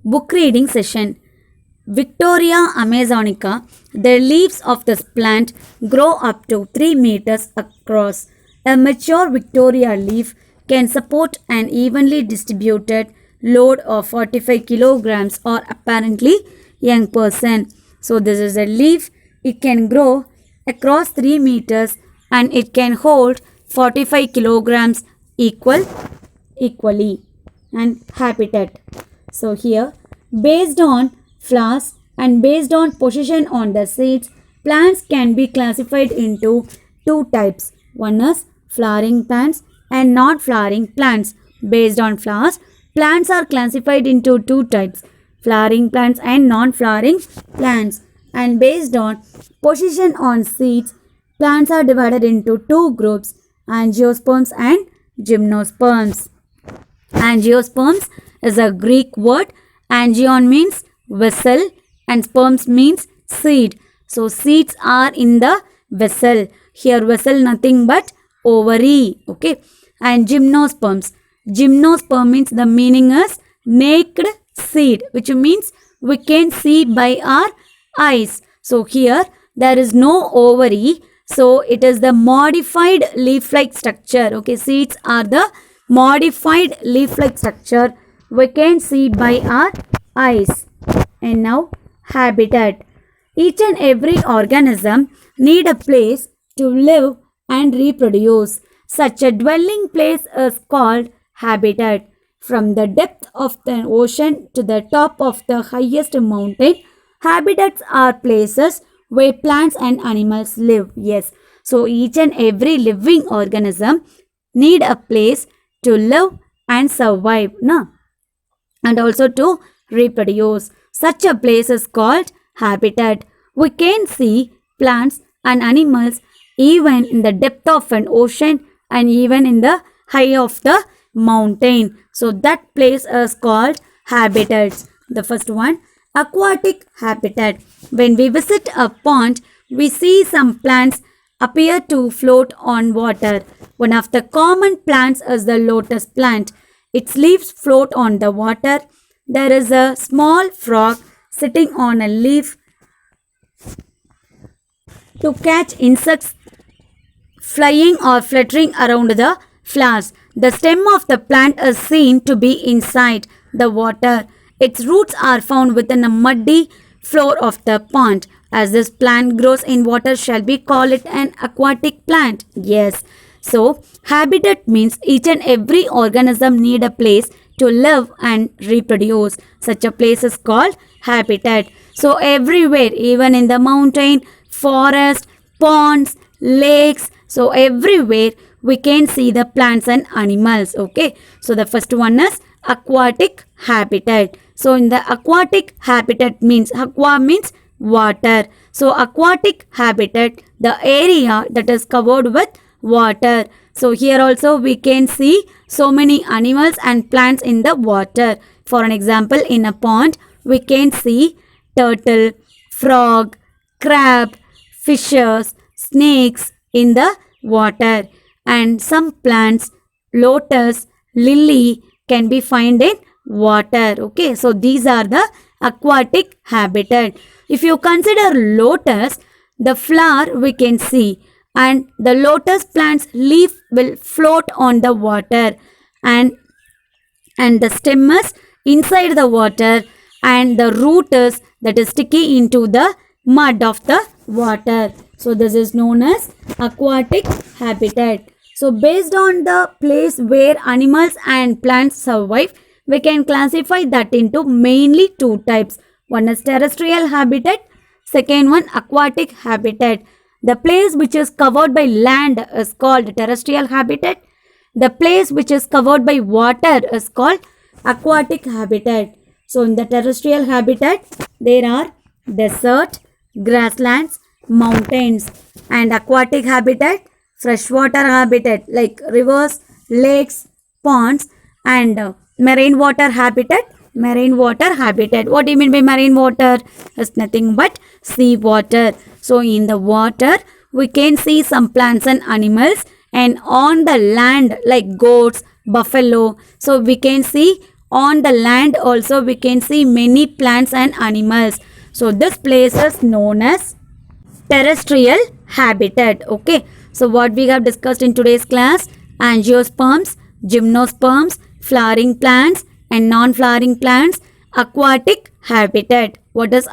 Book reading session. Victoria amazonica. The leaves of this plant grow up to 3 meters across. A mature Victoria leaf can support an evenly distributed load of 45 kilograms or apparently young person. So this is a leaf. It can grow across 3 meters and it can hold 45 kilograms equally. And habitat. So here, based on flowers and based on position on the seeds, plants can be classified into two types. One is flowering plants and non-flowering plants. Based on flowers, plants are classified into two types, flowering plants and non-flowering plants. And based on position on seeds, plants are divided into two groups, angiosperms and gymnosperms. Angiosperms is a Greek word. Angion means vessel and sperms means seed. So seeds are in the vessel. Here vessel nothing but ovary. Okay. And gymnosperms. Gymnosperm means the meaning is naked seed, which means we can see by our eyes. So here there is no ovary. So it is the modified leaf-like structure. Okay. Seeds are the modified leaf-like structure we can see by our eyes. And now habitat. Each and every organism need a place to live and reproduce. Such a dwelling place is called habitat. From the depth of the ocean to the top of the highest mountain, habitats are places where plants and animals live. Yes. So each and every living organism need a place to live and survive, no? And also to reproduce. Such a place is called habitat. We can see plants and animals even in the depth of an ocean and even in the high of the mountain. So that place is called habitats. The first one, aquatic habitat. When we visit a pond, we see some plants appear to float on water. One of the common plants is the lotus plant. Its leaves float on the water. There is a small frog sitting on a leaf to catch insects flying or fluttering around the flowers. The stem of the plant is seen to be inside the water. Its roots are found within a muddy floor of the pond. As this plant grows in water, shall we call it an aquatic plant? Yes. So, habitat means each and every organism need a place to live and reproduce. Such a place is called habitat. So, everywhere, even in the mountain, forest, ponds, lakes, so everywhere we can see the plants and animals. Okay. So, the first one is aquatic habitat. So, in the aquatic habitat means, aqua means water. So, aquatic habitat, the area that is covered with water. So, here also we can see so many animals and plants in the water. For an example, in a pond, we can see turtle, frog, crab, fishes, snakes in the water. And some plants, lotus, lily can be found in water. Okay, so these are the aquatic habitat. If you consider lotus, the flower we can see and the lotus plant's leaf will float on the water and the stem is inside the water and the root is that is sticky into the mud of the water. So this is known as aquatic habitat. So based on the place where animals and plants survive, we can classify that into mainly two types. One is terrestrial habitat, second one aquatic habitat. The place which is covered by land is called terrestrial habitat. The place which is covered by water is called aquatic habitat. So in the terrestrial habitat, there are desert, grasslands, mountains, and aquatic habitat, freshwater habitat like rivers, lakes, ponds, and marine water habitat. Marine water habitat. What do you mean by marine water? It's nothing but sea water. So in the water, we can see some plants and animals, and on the land like goats, buffalo. So we can see On the land also we can see many plants and animals. So this place is known as terrestrial habitat. Okay, so what we have discussed in today's class: angiosperms, gymnosperms, flowering plants and non-flowering plants, aquatic habitat. What is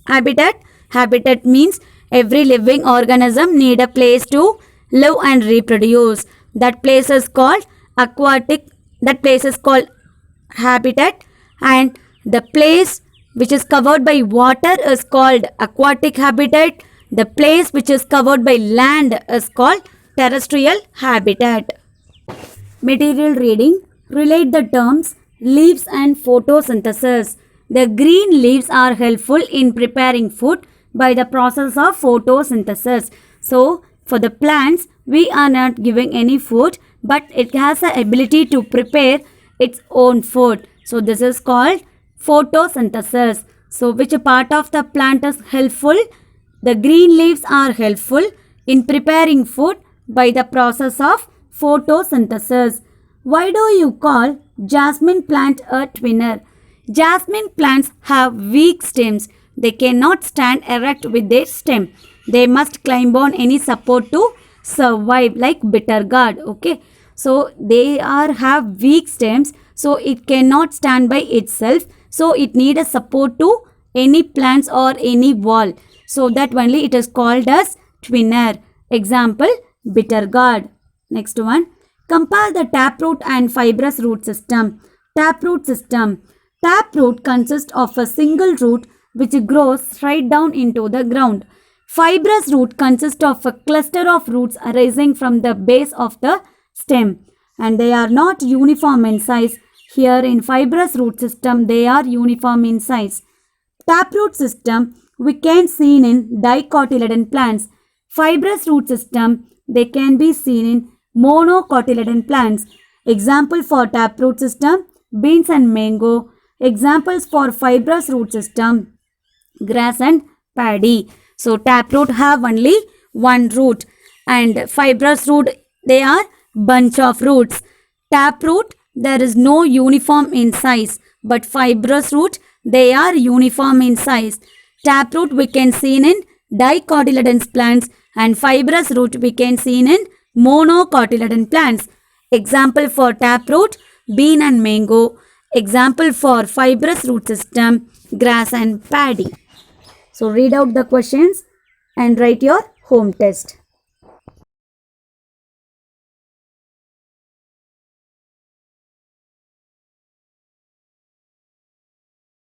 habitat? Habitat means every living organism need a place to live and reproduce. That place is called aquatic. That place is called habitat, and the place which is covered by water is called aquatic habitat. The place which is covered by land is called terrestrial habitat. Material reading. Relate the terms leaves and photosynthesis. The green leaves are helpful in preparing food by the process of photosynthesis. So, for the plants, we are not giving any food, but it has the ability to prepare its own food. So, this is called photosynthesis. So, which part of the plant is helpful? The green leaves are helpful in preparing food by the process of photosynthesis. Why do you call jasmine plant a twinner? Jasmine plants have weak stems. They cannot stand erect with their stem. They must climb on any support to survive, like bitter gourd. Okay, so they have weak stems, so it cannot stand by itself. So it need a support to any plants or any wall. So that only it is called as twinner. Example, bitter gourd. Next one. Compare the taproot and fibrous root system. Taproot system. Taproot consists of a single root which grows straight down into the ground. Fibrous root consists of a cluster of roots arising from the base of the stem, and they are not uniform in size. Here in fibrous root system, they are uniform in size. Taproot system we can see in dicotyledon plants. Fibrous root system they can be seen in monocotyledon plants. Example for taproot system, beans and mango. Examples for fibrous root system, grass and paddy. So taproot have only one root, and fibrous root they are bunch of roots. Taproot there is no uniform in size, but fibrous root they are uniform in size. Taproot we can see in dicotyledon plants, and fibrous root we can see in monocotyledon plants. Example for taproot, bean and mango. Example for fibrous root system, grass and paddy. So read out the questions and write your home test.